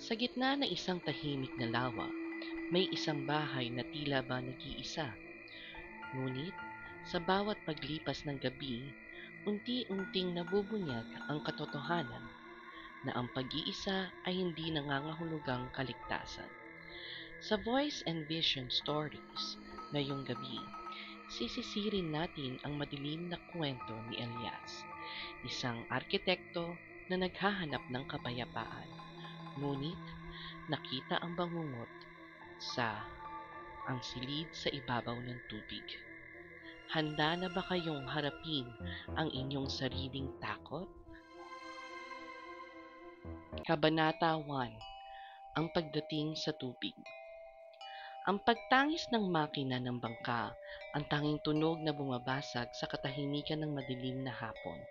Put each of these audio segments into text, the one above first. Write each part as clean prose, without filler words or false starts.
Sa gitna ng isang tahimik na lawa, may isang bahay na tila ba nag-iisa. Ngunit, sa bawat paglipas ng gabi, unti-unting nabubunyag ang katotohanan na ang pag-iisa ay hindi nangangahulugang kaligtasan. Sa Voice and Vision Stories ngayong gabi, sisisirin natin ang madilim na kwento ni Elias, isang arkitekto na naghahanap ng kapayapaan. Ngunit, nakita ang bangungot sa ang silid sa ibabaw ng tubig. Handa na ba kayong harapin ang inyong sariling takot? Kabanata 1. Ang pagdating sa tubig. Ang pagtangis ng makina ng bangka, ang tanging tunog na bumabasag sa katahimikan ng madilim na hapon.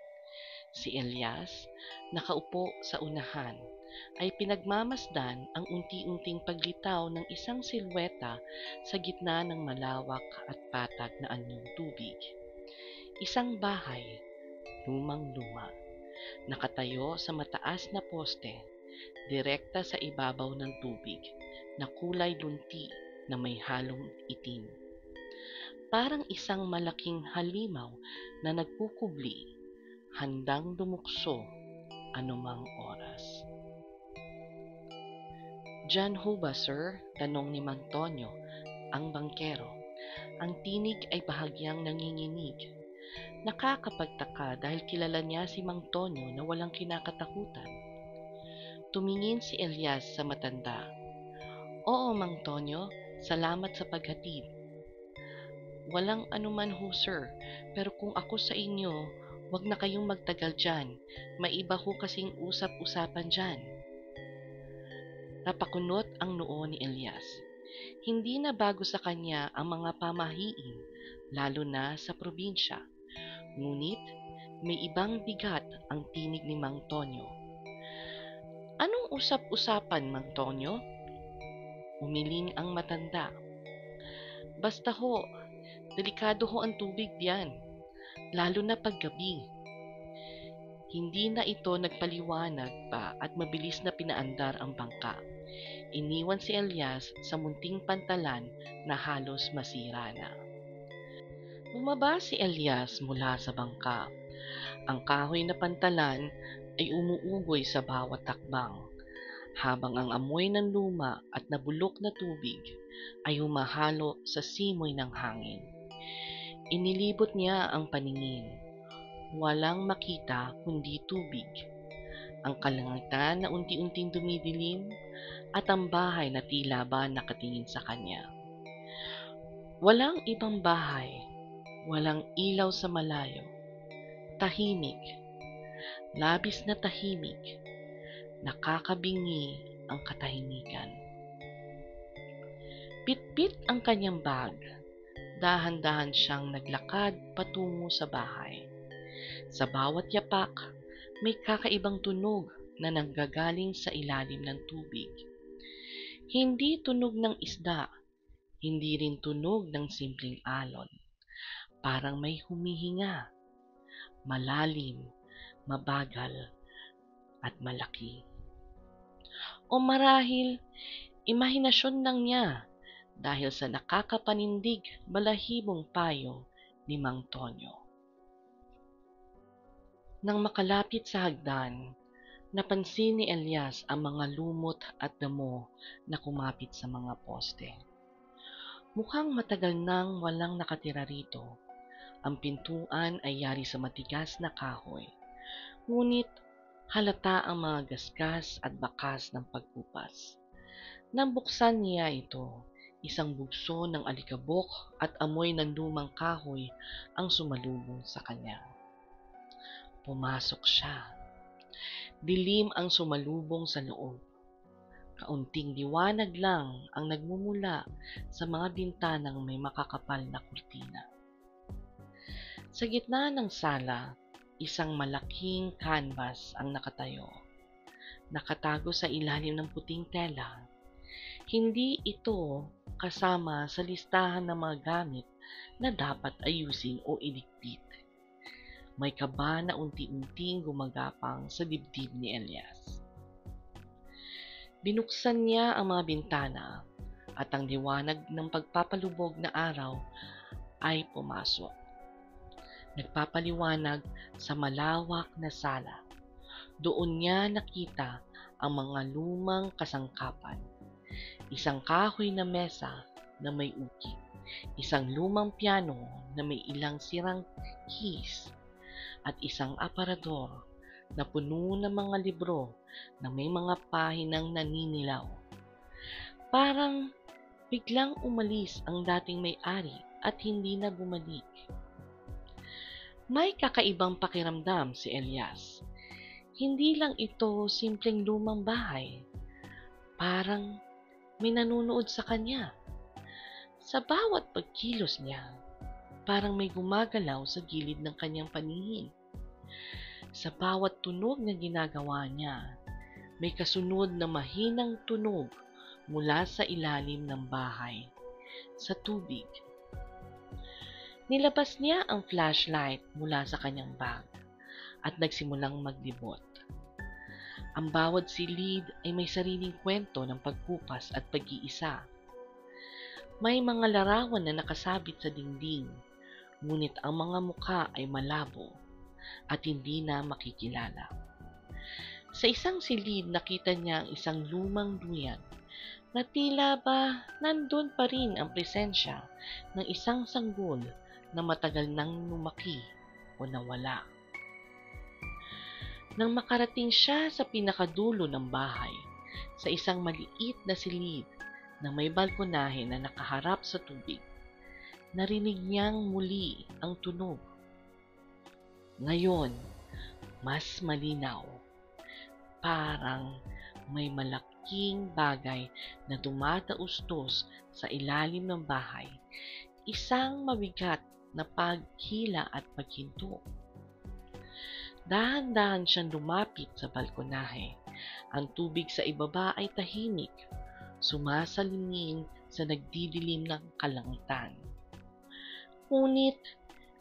Si Elias, nakaupo sa unahan, ay pinagmamasdan ang unti-unting paglitaw ng isang silweta sa gitna ng malawak at patag na anyong tubig. Isang bahay, lumang-luma, nakatayo sa mataas na poste, direkta sa ibabaw ng tubig, na kulay lunti na may halong itim. Parang isang malaking halimaw na nagkukubli, handang dumukso anumang oras. "Diyan ho ba, sir?" tanong ni Mang Tonyo, ang bangkero. Ang tinig ay bahagyang nanginginig. Nakakapagtaka dahil kilala niya si Mang Tonyo na walang kinakatakutan. Tumingin si Elias sa matanda. "Oo, Mang Tonyo, salamat sa paghatid." "Walang anuman ho, sir, pero kung ako sa inyo, wag na kayong magtagal dyan. May iba ho kasing usap-usapan dyan." Napakunot ang noo ni Elias. Hindi na bago sa kanya ang mga pamahiin, lalo na sa probinsya. Ngunit, may ibang bigat ang tinig ni Mang Tonyo. "Anong usap-usapan, Mang Tonyo?" Umiling ang matanda. "Basta ho, delikado ho ang tubig diyan, lalo na paggabi." Hindi na ito nagpaliwanag pa at mabilis na pinaandar ang bangka. Iniwan si Elias sa munting pantalan na halos masira na. Bumaba si Elias mula sa bangka. Ang kahoy na pantalan ay umuugoy sa bawat takbang, habang ang amoy ng luma at nabulok na tubig ay humahalo sa simoy ng hangin. Inilibot niya ang paningin. Walang makita kundi tubig, ang kalangitan na unti-unting dumidilim, at ang bahay na tila ba nakatingin sa kanya. Walang ibang bahay, walang ilaw sa malayo. Tahimik, labis na tahimik, nakakabingi ang katahimikan. Pitpit ang kanyang bag. Dahan-dahan siyang naglakad patungo sa bahay. Sa bawat yapak, may kakaibang tunog na nanggagaling sa ilalim ng tubig. Hindi tunog ng isda, hindi rin tunog ng simpleng alon. Parang may humihinga, malalim, mabagal, at malaki. O marahil, imahinasyon lang niya dahil sa nakakapanindig balahibong payo ni Mang Tonyo. Nang makalapit sa hagdan, napansin ni Elias ang mga lumot at damo na kumapit sa mga poste. Mukhang matagal nang walang nakatira rito. Ang pintuan ay yari sa matigas na kahoy, ngunit halata ang mga gasgas at bakas ng pagkupas. Nang buksan niya ito, isang bugso ng alikabok at amoy ng lumang kahoy ang sumalubong sa kanya. Pumasok siya. Dilim ang sumalubong sa loob. Kaunting liwanag lang ang nagmumula sa mga bintanang may makakapal na kurtina. Sa gitna ng sala, isang malaking canvas ang nakatayo. Nakatago sa ilalim ng puting tela. Hindi ito kasama sa listahan ng mga gamit na dapat ayusin o iligpit. May kaba na unti-unting gumagapang sa dibdib ni Elias. Binuksan niya ang mga bintana at ang liwanag ng pagpapalubog na araw ay pumasok. Nagpapaliwanag sa malawak na sala. Doon niya nakita ang mga lumang kasangkapan. Isang kahoy na mesa na may ukit. Isang lumang piano na may ilang sirang keys. At isang aparador na puno ng mga libro na may mga pahinang naninilaw. Parang biglang umalis ang dating may-ari at hindi na bumalik. May kakaibang pakiramdam si Elias. Hindi lang ito simpleng lumang bahay. Parang may nanonood sa kanya. Sa bawat pagkilos niya, parang may gumagalaw sa gilid ng kanyang paningin. Sa bawat tunog na ginagawa niya, may kasunod na mahinang tunog mula sa ilalim ng bahay, sa tubig. Nilabas niya ang flashlight mula sa kanyang bag at nagsimulang maglibot. Ang bawat silid ay may sariling kwento ng pagkupas at pag-iisa. May mga larawan na nakasabit sa dingding, ngunit ang mga mukha ay malabo at hindi na makikilala. Sa isang silid nakita niya ang isang lumang duyan na tila ba nandun pa rin ang presensya ng isang sanggol na matagal nang lumaki o nawala. Nang makarating siya sa pinakadulo ng bahay, sa isang maliit na silid na may balkonahe na nakaharap sa tubig, narinig niyang muli ang tunog. Ngayon, mas malinaw. Parang may malaking bagay na dumadaustos sa ilalim ng bahay. Isang mabigat na paghila at paghinto. Dahan-dahan siyang lumapit sa balkonahe. Ang tubig sa ibaba ay tahimik, sumasalingin sa nagdidilim ng kalangitan. Ngunit,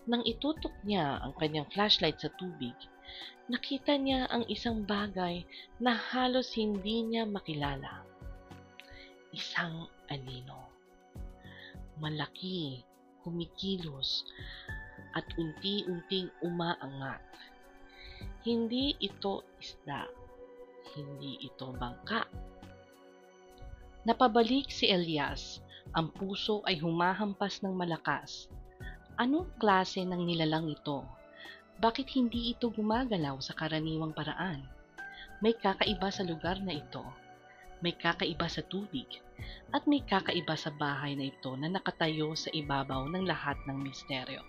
nang itutok niya ang kanyang flashlight sa tubig, nakita niya ang isang bagay na halos hindi niya makilala. Isang anino. Malaki, kumikilos, at unti-unting umaangat. Hindi ito isda. Hindi ito bangka. Napabalik si Elias. Ang puso ay humahampas ng malakas. Anong klase ng nilalang ito? Bakit hindi ito gumagalaw sa karaniwang paraan? May kakaiba sa lugar na ito. May kakaiba sa tubig. At may kakaiba sa bahay na ito na nakatayo sa ibabaw ng lahat ng misteryo.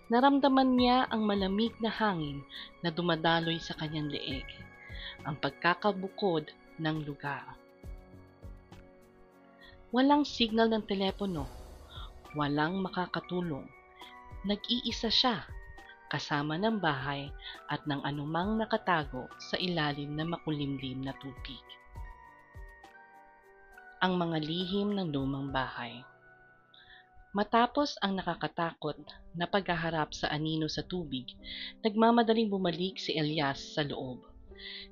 Naramdaman niya ang malamig na hangin na dumadaloy sa kanyang leeg. Ang pagkakabukod ng lugar. Walang signal ng telepono. Walang makakatulong. Nag-iisa siya, kasama ng bahay at ng anumang nakatago sa ilalim ng makulimlim na tubig. Ang mga lihim ng lumang bahay. Matapos ang nakakatakot na paghaharap sa anino sa tubig, nagmamadaling bumalik si Elias sa loob.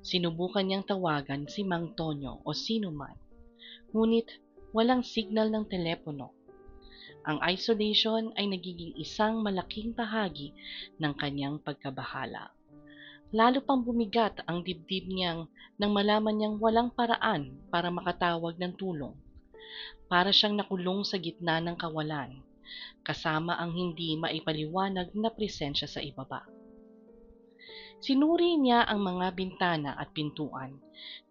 Sinubukan niyang tawagan si Mang Tonyo o sino man, ngunit walang signal ng telepono. Ang isolation ay nagiging isang malaking bahagi ng kanyang pagkabahala. Lalo pang bumigat ang dibdib niyang nang malaman niyang walang paraan para makatawag ng tulong. Para siyang nakulong sa gitna ng kawalan, kasama ang hindi maipaliwanag na presensya sa ibaba. Sinuri niya ang mga bintana at pintuan.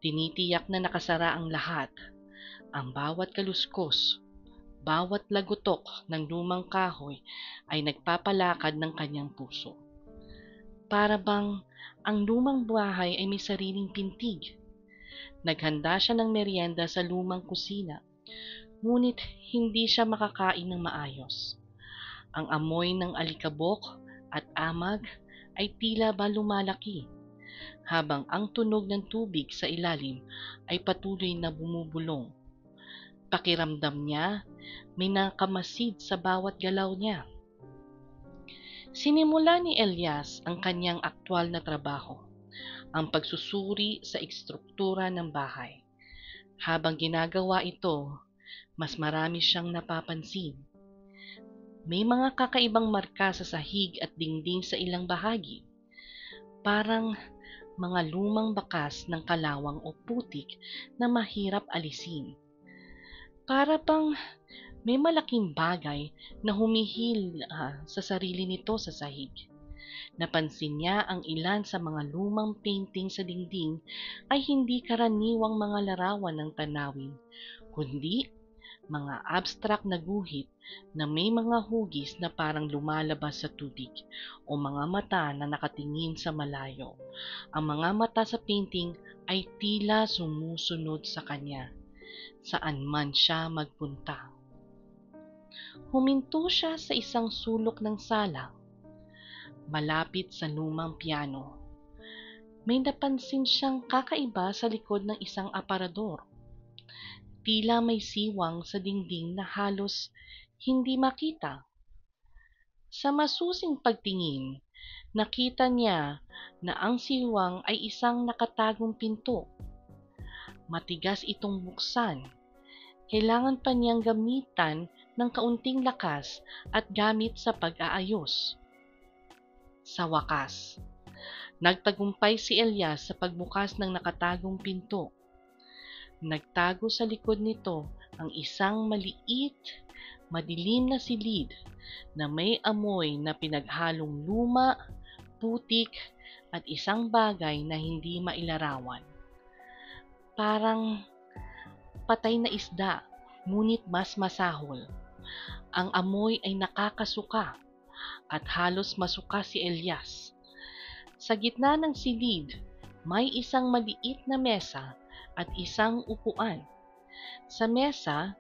Tinitiyak na nakasara ang lahat. Ang bawat kaluskos, bawat lagutok ng lumang kahoy ay nagpapalakad ng kanyang puso. Para bang ang lumang bahay ay may sariling pintig. Naghanda siya ng merienda sa lumang kusina, ngunit hindi siya makakain ng maayos. Ang amoy ng alikabok at amag ay tila ba lumalaki, habang ang tunog ng tubig sa ilalim ay patuloy na bumubulong. Pakiramdam niya, may nakamasid sa bawat galaw niya. Sinimula ni Elias ang kanyang aktwal na trabaho, ang pagsusuri sa ekstruktura ng bahay. Habang ginagawa ito, mas marami siyang napapansin. May mga kakaibang marka sa sahig at dingding sa ilang bahagi. Parang mga lumang bakas ng kalawang o putik na mahirap alisin. Para bang may malaking bagay na humihila sa sarili nito sa sahig. Napansin niya ang ilan sa mga lumang painting sa dingding ay hindi karaniwang mga larawan ng tanawin, kundi mga abstract na guhit na may mga hugis na parang lumalabas sa tubig o mga mata na nakatingin sa malayo. Ang mga mata sa painting ay tila sumusunod sa kanya, saan man siya magpunta. Huminto siya sa isang sulok ng sala, malapit sa lumang piano. May napansin siyang kakaiba sa likod ng isang aparador. Tila may siwang sa dingding na halos hindi makita. Sa masusing pagtingin, nakita niya na ang siwang ay isang nakatagong pinto. Matigas itong buksan. Kailangan pa niyang gamitan ng kaunting lakas at gamit sa pag-aayos. Sa wakas, nagtagumpay si Elias sa pagbukas ng nakatagong pinto. Nagtago sa likod nito ang isang maliit, madilim na silid na may amoy na pinaghalong luma, putik at isang bagay na hindi mailarawan. Parang patay na isda, ngunit mas masahol. Ang amoy ay nakakasuka at halos masuka si Elias. Sa gitna ng silid, may isang maliit na mesa at isang upuan. Sa mesa,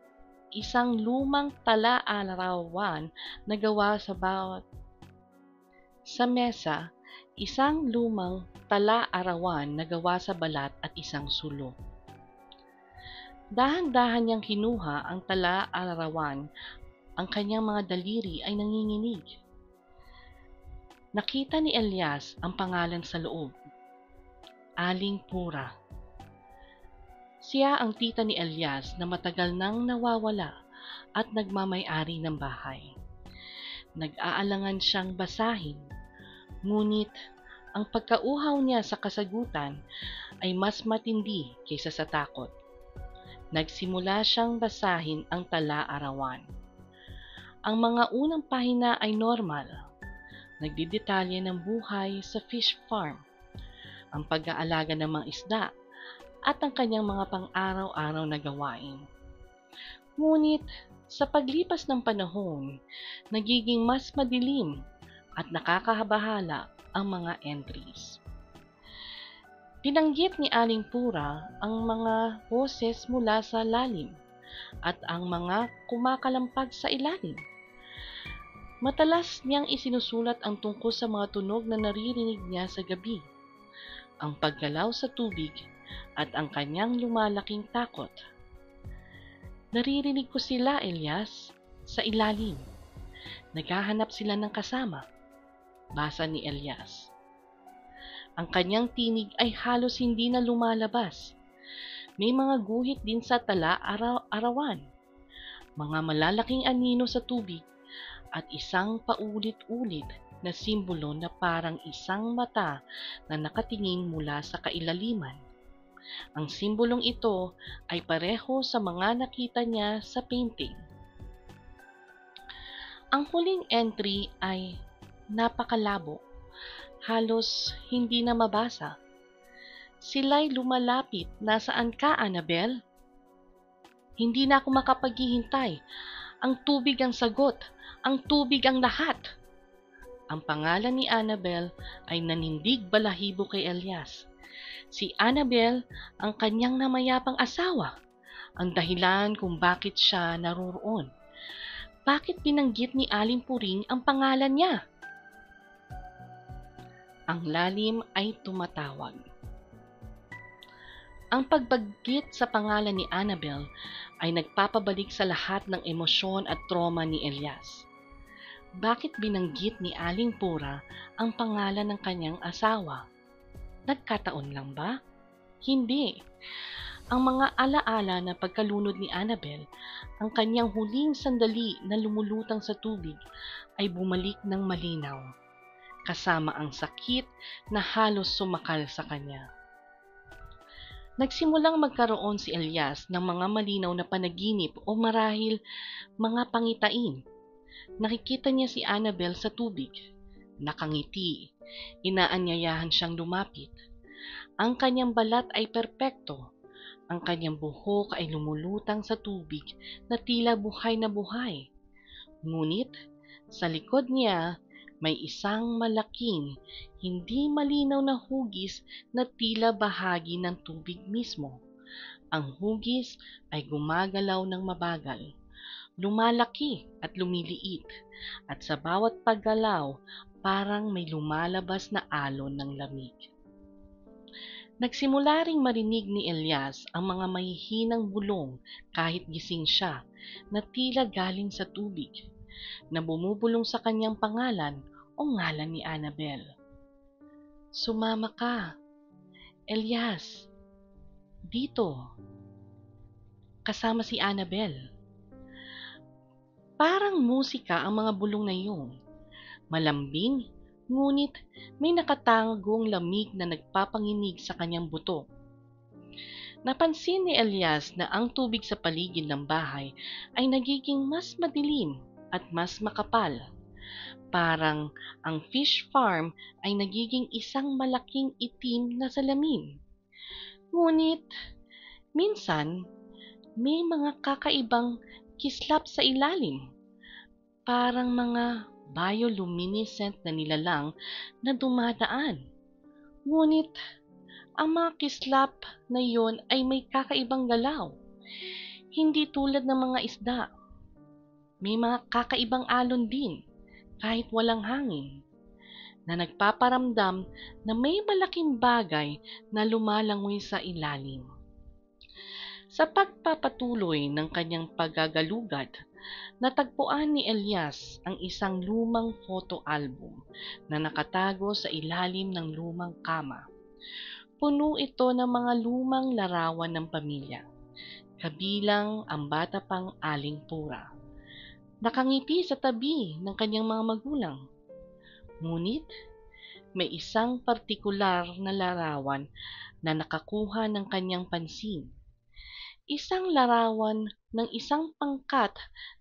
isang lumang tala-arawan na gawa sa bawat balat at isang sulok. Dahan-dahan niyang kinuha ang tala-arawan. Ang kanyang mga daliri ay nanginginig. Nakita ni Elias ang pangalan sa loob, Aling Pura. Siya ang tita ni Elias na matagal nang nawawala at nagmamay-ari ng bahay. Nag-aalangan siyang basahin, ngunit ang pagkauhaw niya sa kasagutan ay mas matindi kaysa sa takot. Nagsimula siyang basahin ang tala-arawan. Ang mga unang pahina ay normal. Nagdidetalye ng buhay sa fish farm, ang pag-aalaga ng mga isda, at ang kanyang mga pang-araw-araw na gawain. Ngunit sa paglipas ng panahon, nagiging mas madilim at nakakabahala ang mga entries. Binanggit ni Aling Pura ang mga boses mula sa lalim at ang mga kumakalampag sa ilalim. Matalas niyang isinusulat ang tungkol sa mga tunog na naririnig niya sa gabi, ang paggalaw sa tubig, at ang kanyang lumalaking takot. Naririnig ko sila, Elias, sa ilalim. Naghahanap sila ng kasama. Basa ni Elias. Ang kanyang tinig ay halos hindi na lumalabas. May mga guhit din sa tala-arawan, mga malalaking anino sa tubig, at isang paulit-ulit na simbolo na parang isang mata na nakatingin mula sa kailaliman. Ang simbolong ito ay pareho sa mga nakita niya sa painting. Ang huling entry ay napakalabo, halos hindi na mabasa. Sila'y lumalapit, nasaan ka, Annabel? Hindi na ako makapaghihintay. Ang tubig ang sagot, ang tubig ang lahat. Ang pangalan ni Annabel ay nanindig balahibo kay Elias. Si Annabel ang kanyang namayapang asawa, ang dahilan kung bakit siya naroroon. Bakit binanggit ni Aling Puring ang pangalan niya? Ang lalim ay tumatawag. Ang pagbanggit sa pangalan ni Annabel ay nagpapabalik sa lahat ng emosyon at trauma ni Elias. Bakit binanggit ni Aling Pura ang pangalan ng kanyang asawa? Nagkataon lang ba? Hindi. Ang mga alaala na pagkalunod ni Annabel, ang kanyang huling sandali na lumulutang sa tubig, ay bumalik ng malinaw, kasama ang sakit na halos sumakal sa kanya. Nagsimulang magkaroon si Elias ng mga malinaw na panaginip o marahil mga pangitain. Nakikita niya si Annabel sa tubig. Nakangiti. Inaanyayahan siyang lumapit. Ang kanyang balat ay perpekto. Ang kanyang buhok ay lumulutang sa tubig na tila buhay na buhay. Ngunit, sa likod niya, may isang malaking, hindi malinaw na hugis na tila bahagi ng tubig mismo. Ang hugis ay gumagalaw ng mabagal, lumalaki at lumiliit, at sa bawat paggalaw, parang may lumalabas na alon ng lamig. Nagsimula ring marinig ni Elias ang mga mahihinang bulong kahit gising siya na tila galing sa tubig, na bumubulong sa kanyang pangalan o ngalan ni Annabel. Sumama ka, Elias, dito, kasama si Annabel. Parang musika ang mga bulong na iyon. Malambing, ngunit may nakatagong lamig na nagpapanginig sa kanyang buto. Napansin ni Elias na ang tubig sa paligid ng bahay ay nagiging mas madilim at mas makapal. Parang ang fish farm ay nagiging isang malaking itim na salamin. Ngunit, minsan, may mga kakaibang kislap sa ilalim. Parang mga bioluminescent na nilalang na dumadaan. Ngunit, ang mga kislap na iyon ay may kakaibang galaw. Hindi tulad ng mga isda. May mga kakaibang alon din, kahit walang hangin, na nagpaparamdam na may malaking bagay na lumalangoy sa ilalim. Sa pagpapatuloy ng kanyang paggagalugad, natagpuan ni Elias ang isang lumang photo album na nakatago sa ilalim ng lumang kama. Puno ito ng mga lumang larawan ng pamilya, kabilang ang bata pang Aling Pura. Nakangiti sa tabi ng kanyang mga magulang. Ngunit, may isang partikular na larawan na nakakuha ng kanyang pansin. Isang larawan ng isang pangkat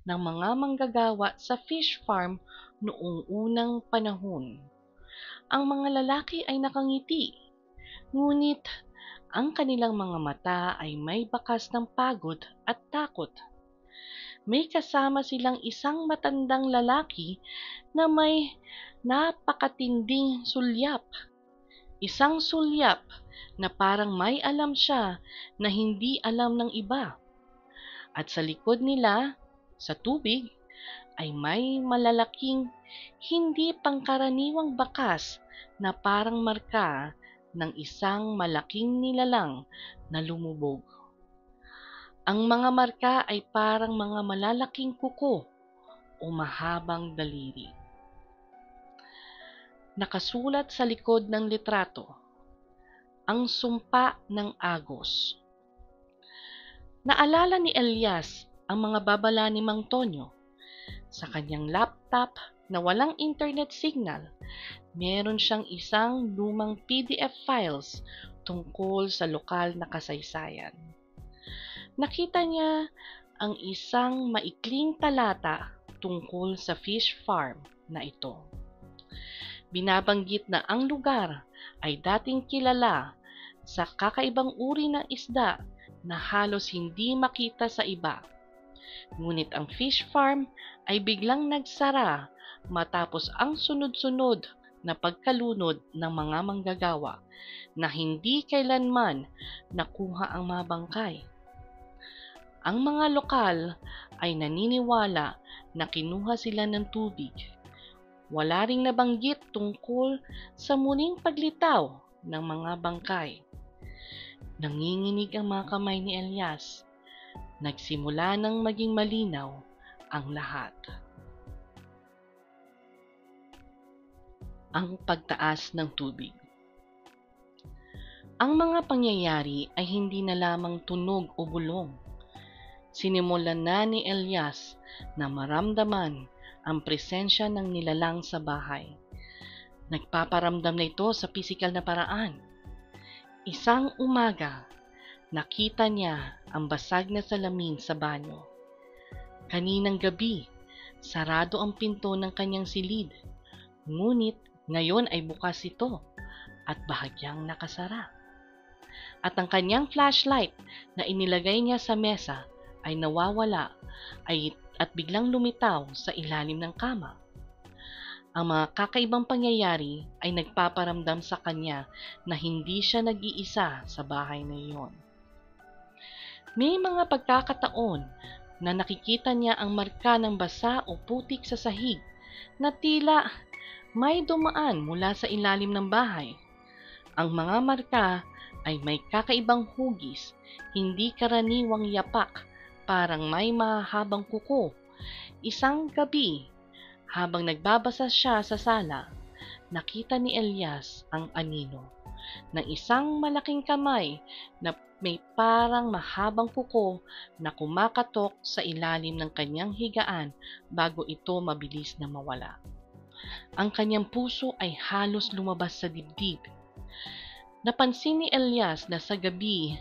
ng mga manggagawa sa fish farm noong unang panahon. Ang mga lalaki ay nakangiti, ngunit ang kanilang mga mata ay may bakas ng pagod at takot. May kasama silang isang matandang lalaki na may napakatinding sulyap. Isang sulyap na parang may alam siya na hindi alam ng iba. At sa likod nila, sa tubig, ay may malalaking, hindi pangkaraniwang bakas na parang marka ng isang malaking nilalang na lumubog. Ang mga marka ay parang mga malalaking kuko o mahabang daliri. Nakasulat sa likod ng litrato, ang sumpa ng Agos. Naalala ni Elias ang mga babala ni Mang Tonyo. Sa kanyang laptop na walang internet signal, meron siyang isang lumang PDF files tungkol sa lokal na kasaysayan. Nakita niya ang isang maikling talata tungkol sa fish farm na ito. Binabanggit na ang lugar ay dating kilala sa kakaibang uri ng isda na halos hindi makita sa iba. Ngunit ang fish farm ay biglang nagsara matapos ang sunod-sunod na pagkalunod ng mga manggagawa na hindi kailanman nakuha ang mga bangkay. Ang mga lokal ay naniniwala na kinuha sila ng tubig. Wala ring nabanggit tungkol sa muling paglitaw ng mga bangkay. Nanginginig ang mga kamay ni Elias. Nagsimula nang maging malinaw ang lahat. Ang pagtaas ng tubig. Ang mga pangyayari ay hindi na lamang tunog o bulong. Sinimulan na ni Elias na maramdaman ang presensya ng nilalang sa bahay. Nagpaparamdam na ito sa pisikal na paraan. Isang umaga, nakita niya ang basag na salamin sa banyo. Kaninang gabi, sarado ang pinto ng kanyang silid. Ngunit ngayon ay bukas ito at bahagyang nakasara. At ang kanyang flashlight na inilagay niya sa mesa ay nawawala at biglang lumitaw sa ilalim ng kama. Ang mga kakaibang pangyayari ay nagpaparamdam sa kanya na hindi siya nag-iisa sa bahay na iyon. May mga pagkakataon na nakikita niya ang marka ng basa o putik sa sahig na tila may dumaan mula sa ilalim ng bahay. Ang mga marka ay may kakaibang hugis, hindi karaniwang yapak, parang may mahabang kuko. Isang gabi, habang nagbabasa siya sa sala, nakita ni Elias ang anino ng isang malaking kamay na may parang mahabang kuko na kumakatok sa ilalim ng kanyang higaan bago ito mabilis na mawala. Ang kanyang puso ay halos lumabas sa dibdib. Napansin ni Elias na sa gabi,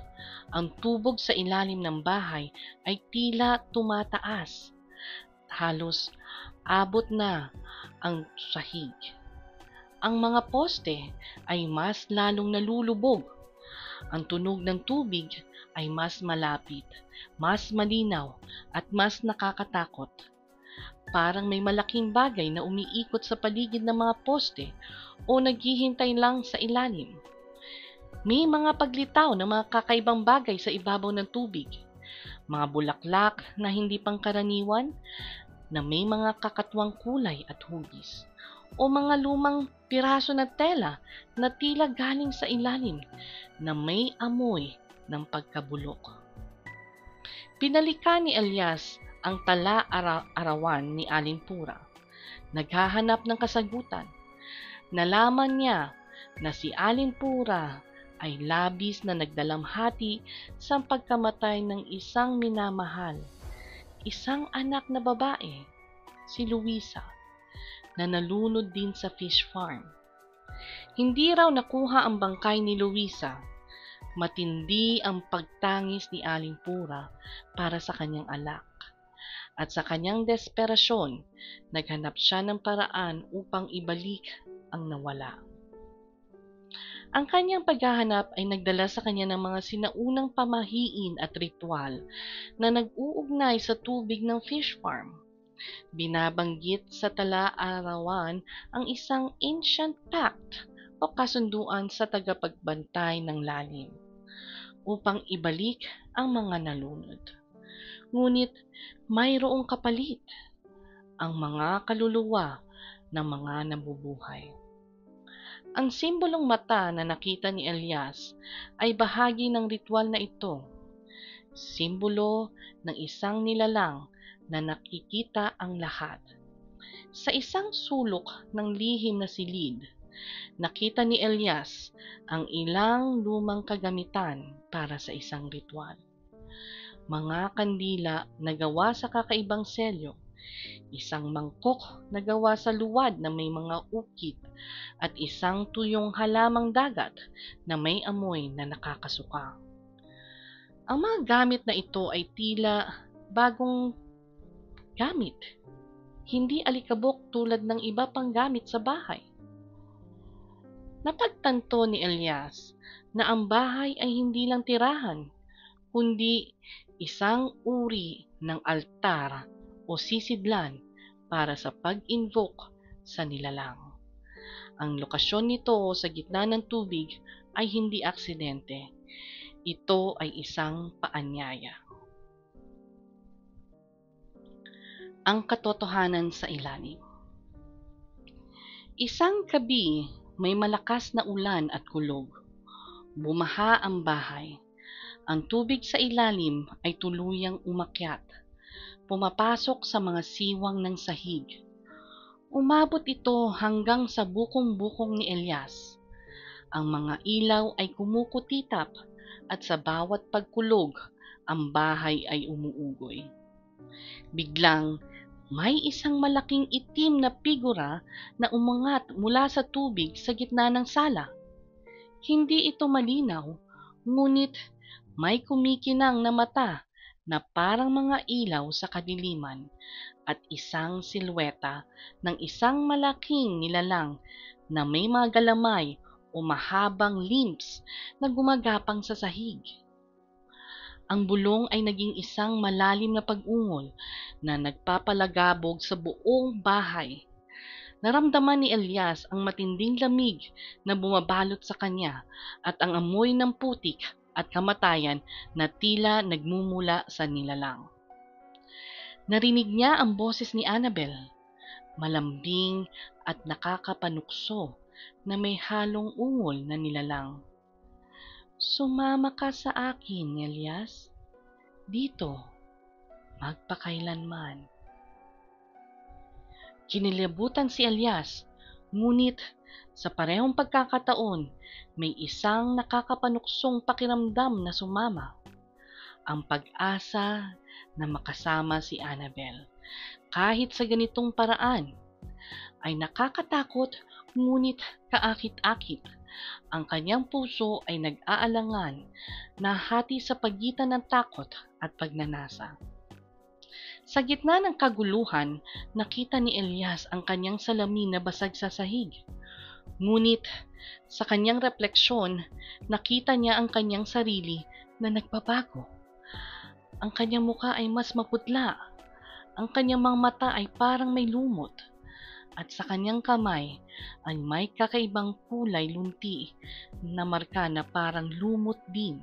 ang tubog sa ilalim ng bahay ay tila tumataas. Halos abot na ang sahig. Ang mga poste ay mas lalong nalulubog. Ang tunog ng tubig ay mas malapit, mas malinaw at mas nakakatakot. Parang may malaking bagay na umiikot sa paligid ng mga poste o naghihintay lang sa ilalim. May mga paglitaw ng mga kakaibang bagay sa ibabaw ng tubig. Mga bulaklak na hindi pangkaraniwan na may mga kakatwang kulay at hugis. O mga lumang piraso na tela na tila galing sa ilalim na may amoy ng pagkabulok. Pinalikan ni Elias ang tala-arawan ni Aling Pura. Naghahanap ng kasagutan. Nalaman niya na si Aling Pura ay labis na nagdalamhati sa pagkamatay ng isang minamahal, isang anak na babae, si Luisa, na nalunod din sa fish farm. Hindi raw nakuha ang bangkay ni Luisa. Matindi ang pagtangis ni Aling Pura para sa kanyang anak. At sa kanyang desperasyon, naghanap siya ng paraan upang ibalik ang nawala. Ang kanyang paghahanap ay nagdala sa kanya ng mga sinaunang pamahiin at ritual na nag-uugnay sa tubig ng fish farm. Binabanggit sa tala-arawan ang isang ancient pact o kasunduan sa tagapagbantay ng lalim upang ibalik ang mga nalunod. Ngunit mayroong kapalit, ang mga kaluluwa ng mga nabubuhay. Ang simbolong mata na nakita ni Elias ay bahagi ng ritual na ito. Simbolo ng isang nilalang na nakikita ang lahat. Sa isang sulok ng lihim na silid, nakita ni Elias ang ilang lumang kagamitan para sa isang ritual. Mga kandila na gawa sa kakaibang selyo, isang mangkok na gawa sa luwad na may mga ukit, at isang tuyong halamang dagat na may amoy na nakakasuka. Ang mga gamit na ito ay tila bagong gamit, hindi alikabok tulad ng iba pang gamit sa bahay. Napagtanto ni Elias na ang bahay ay hindi lang tirahan, kundi isang uri ng altar o sisidlan para sa pag-invoke sa nilalang. Ang lokasyon nito sa gitna ng tubig ay hindi aksidente. Ito ay isang paanyaya. Ang katotohanan sa ilalim. Isang gabi, may malakas na ulan at kulog. Bumaha ang bahay. Ang tubig sa ilalim ay tuluyang umakyat, pumapasok sa mga siwang ng sahig. Umabot ito hanggang sa bukong-bukong ni Elias. Ang mga ilaw ay kumukutitap at sa bawat pagkulog, ang bahay ay umuugoy. Biglang may isang malaking itim na figura na umangat mula sa tubig sa gitna ng sala. Hindi ito malinaw, ngunit may kumikinang na mata na parang mga ilaw sa kadiliman at isang silweta ng isang malaking nilalang na may mga galamay o mahabang limbs na gumagapang sa sahig. Ang bulong ay naging isang malalim na pag-ungol na nagpapalagabog sa buong bahay. Naramdaman ni Elias ang matinding lamig na bumabalot sa kanya at ang amoy ng putik at kamatayan na tila nagmumula sa nilalang. Narinig niya ang boses ni Annabel, malambing at nakakapanukso na may halong ungol na nilalang. Sumama ka sa akin, Elias. Dito, magpakailanman. Kinilabutan si Elias, ngunit sa parehong pagkakataon, may isang nakakapanuksong pakiramdam na sumama. Ang pag-asa na makasama si Annabel, kahit sa ganitong paraan, ay nakakatakot ngunit kaakit-akit. Ang kanyang puso ay nag-aalangan, nahati sa pagitan ng takot at pagnanasa. Sa gitna ng kaguluhan, nakita ni Elias ang kanyang salamin na basag sa sahig. Ngunit sa kanyang refleksyon, nakita niya ang kanyang sarili na nagbabago. Ang kanyang muka ay mas maputla, ang kanyang mga mata ay parang may lumot, at sa kanyang kamay ay may kakaibang kulay lunti na marka na parang lumot din.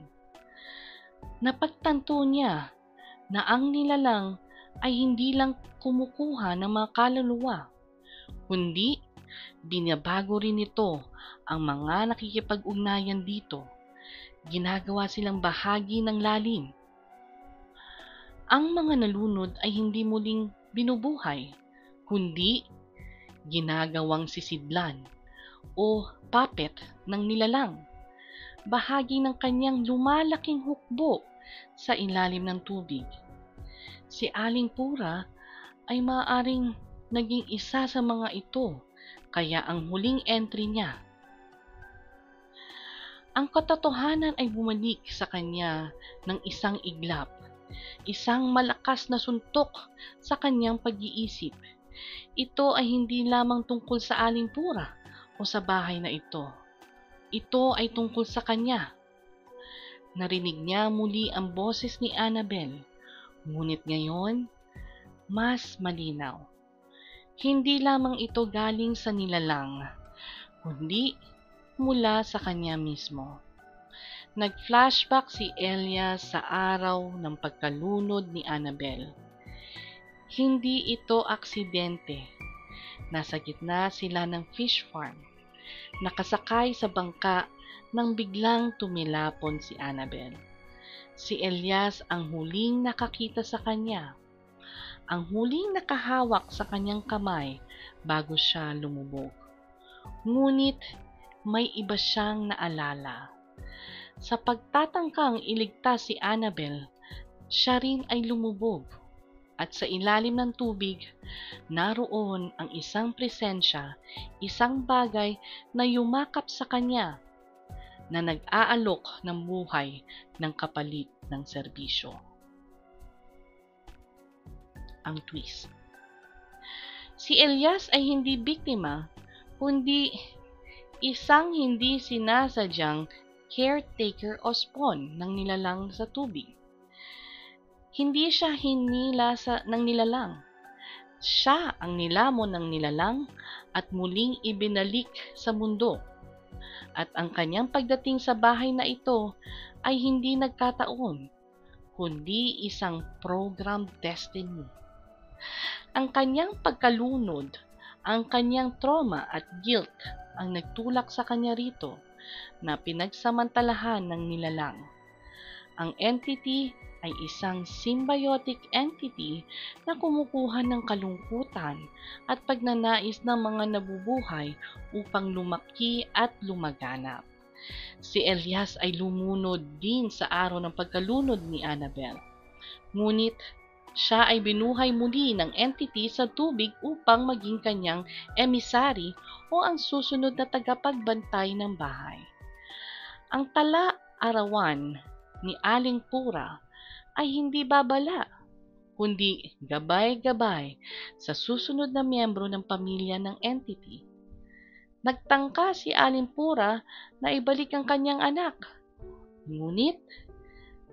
Napagtanto niya na ang nilalang ay hindi lang kumukuha ng mga kaluluwa, kundi binabago rin nito ang mga nakikipag-ugnayan dito. Ginagawa silang bahagi ng lalim. Ang mga nalunod ay hindi muling binubuhay, kundi ginagawang sisidlan o puppet ng nilalang, bahagi ng kanyang lumalaking hukbo sa ilalim ng tubig. Si Aling Pura ay maaaring naging isa sa mga ito, kaya ang huling entry niya. Ang katotohanan ay bumalik sa kanya ng isang iglap, isang malakas na suntok sa kanyang pag-iisip. Ito ay hindi lamang tungkol sa Aling Pura o sa bahay na ito. Ito ay tungkol sa kanya. Narinig niya muli ang boses ni Annabel, ngunit ngayon, mas malinaw. Hindi lamang ito galing sa nilalang, kundi mula sa kanya mismo. Nag-flashback si Elias sa araw ng pagkalunod ni Annabel. Hindi ito aksidente. Nasa gitna sila ng fish farm. Nakasakay sa bangka nang biglang tumilapon si Annabel. Si Elias ang huling nakakita sa kanya. Ang huling nakahawak sa kanyang kamay bago siya lumubog. Ngunit may iba siyang naalala. Sa pagtatangkang iligtas si Annabel, siya rin ay lumubog. At sa ilalim ng tubig, naroon ang isang presensya, isang bagay na yumakap sa kanya, na nag-aalok ng buhay ng kapalit ng serbisyo. Ang twist. Si Elias ay hindi biktima, kundi isang hindi sinasadyang caretaker o spawn ng nilalang sa tubig. Hindi siya hinila ng nilalang. Siya ang nilamon ng nilalang at muling ibinalik sa mundo. At ang kanyang pagdating sa bahay na ito ay hindi nagkataon, kundi isang programmed destiny. Ang kanyang pagkalunod, ang kanyang trauma at guilt ang nagtulak sa kanya rito na pinagsamantalahan ng nilalang. Ang entity ay isang symbiotic entity na kumukuha ng kalungkutan at pagnanais ng mga nabubuhay upang lumaki at lumaganap. Si Elias ay lumunod din sa araw ng pagkalunod ni Annabel. Ngunit siya ay binuhay muli ng entity sa tubig upang maging kanyang emisary o ang susunod na tagapagbantay ng bahay. Ang tala-arawan ni Aling Pura ay hindi babala, kundi gabay-gabay sa susunod na miyembro ng pamilya ng entity. Nagtangka si Aling Pura na ibalik ang kanyang anak, ngunit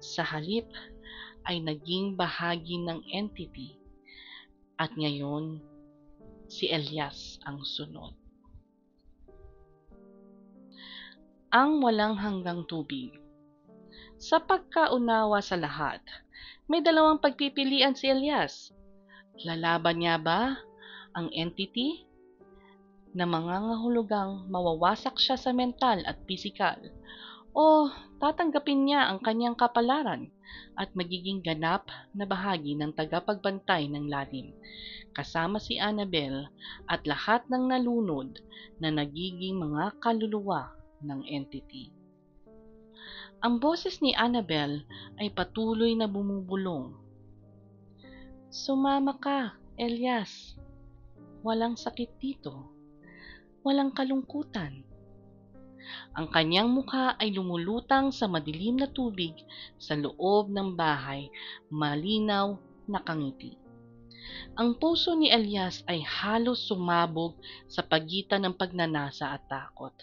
sa halip ay naging bahagi ng entity at ngayon si Elias ang sunod. Ang walang hanggang tubig. Sa pagkaunawa sa lahat, may dalawang pagpipilian si Elias. Lalaban niya ba ang entity na mangangahulugang mawawasak siya sa mental at pisikal, o tatanggapin niya ang kanyang kapalaran at magiging ganap na bahagi ng tagapagbantay ng lalim, kasama si Annabel at lahat ng nalunod na nagiging mga kaluluwa ng entity. Ang boses ni Annabel ay patuloy na bumubulong. Sumama ka, Elias. Walang sakit dito. Walang kalungkutan. Ang kanyang mukha ay lumulutang sa madilim na tubig sa loob ng bahay, malinaw na kangiti. Ang puso ni Elias ay halos sumabog sa pagitan ng pagnanasa at takot.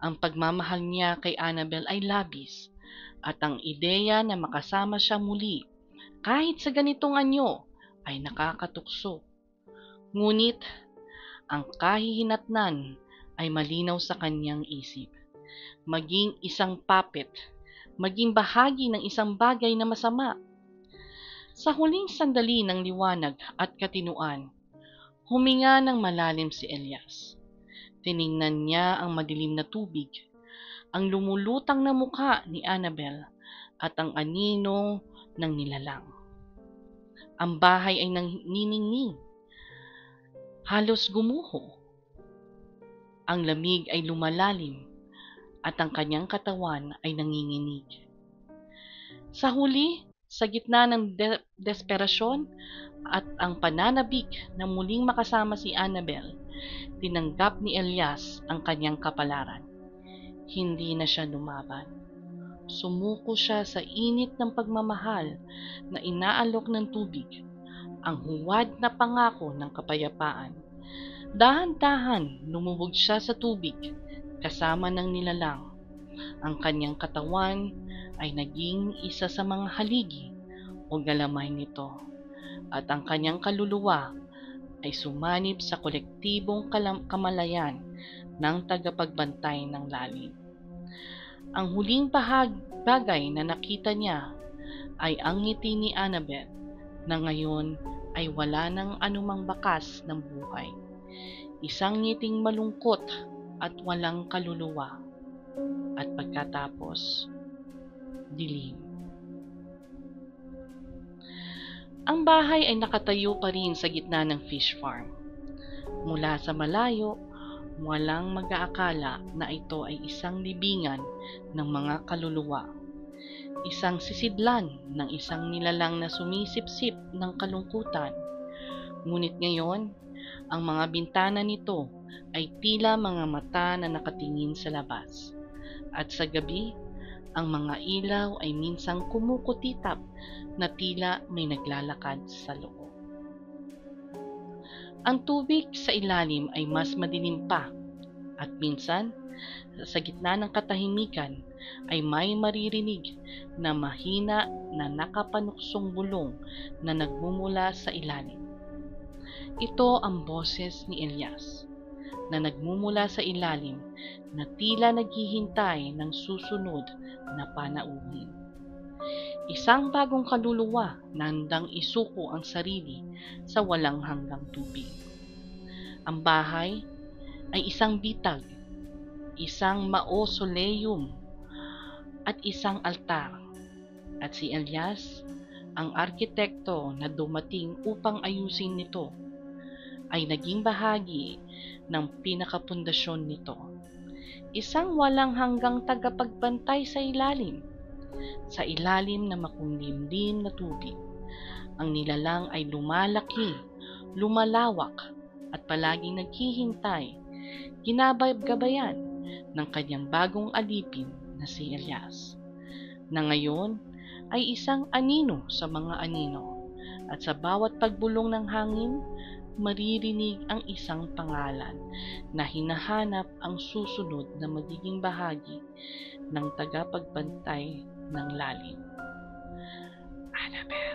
Ang pagmamahal niya kay Annabel ay labis, at ang ideya na makasama siya muli, kahit sa ganitong anyo, ay nakakatukso. Ngunit, ang kahihinatnan ay malinaw sa kanyang isip. Maging isang puppet, maging bahagi ng isang bagay na masama. Sa huling sandali ng liwanag at katinuan, huminga ng malalim si Elias. Tiningnan niya ang madilim na tubig, ang lumulutang na mukha ni Annabel at ang anino ng nilalang. Ang bahay ay nanginingning, halos gumuho. Ang lamig ay lumalalim at ang kanyang katawan ay nanginginig. Sa huli, sa gitna ng desperasyon at ang pananabik na muling makasama si Annabel, tinanggap ni Elias ang kanyang kapalaran. Hindi na siya lumaban. Sumuko siya sa init ng pagmamahal na inaalok ng tubig, ang huwad na pangako ng kapayapaan. Dahan-dahan lumubog siya sa tubig kasama ng nilalang. Ang kanyang katawan ay naging isa sa mga haligi o galamay nito, at ang kanyang kaluluwa ay sumanib sa kolektibong kamalayan ng tagapagbantay ng lalim. Ang huling bagay na nakita niya ay ang ngiti ni Annabel na ngayon ay wala ng anumang bakas ng buhay. Isang ngiting malungkot at walang kaluluwa. At pagkatapos, dilim. Ang bahay ay nakatayo pa rin sa gitna ng fish farm. Mula sa malayo, walang mag-aakala na ito ay isang libingan ng mga kaluluwa. Isang sisidlan ng isang nilalang na sumisipsip ng kalungkutan. Ngunit ngayon, ang mga bintana nito ay tila mga mata na nakatingin sa labas. At sa gabi, ang mga ilaw ay minsang kumukutitap na tila may naglalakad sa loob. Ang tubig sa ilalim ay mas madilim pa, at minsan, sa gitna ng katahimikan, ay may maririnig na mahina na nakapanuksong bulong na nagmumula sa ilalim. Ito ang boses ni Elias, na nagmumula sa ilalim na tila naghihintay ng susunod na panauhin. Isang bagong kaluluwa na handang isuko ang sarili sa walang hanggang tubig. Ang bahay ay isang bitag, isang mausoleum, at isang altar. At si Elias, ang arkitekto na dumating upang ayusin nito, ay naging bahagi ng pinakapundasyon nito. isang walang hanggang tagapagbantay sa ilalim. Sa ilalim ng makulimlim na tubig, ang nilalang ay lumalaki, lumalawak, at palaging naghihintay, ginagabayan ng kanyang bagong alipin na si Elias, na ngayon ay isang anino sa mga anino, at sa bawat pagbulong ng hangin, maririnig ang isang pangalan na hinahanap ang susunod na magiging bahagi ng tagapagbantay ng lalim. Annabelle.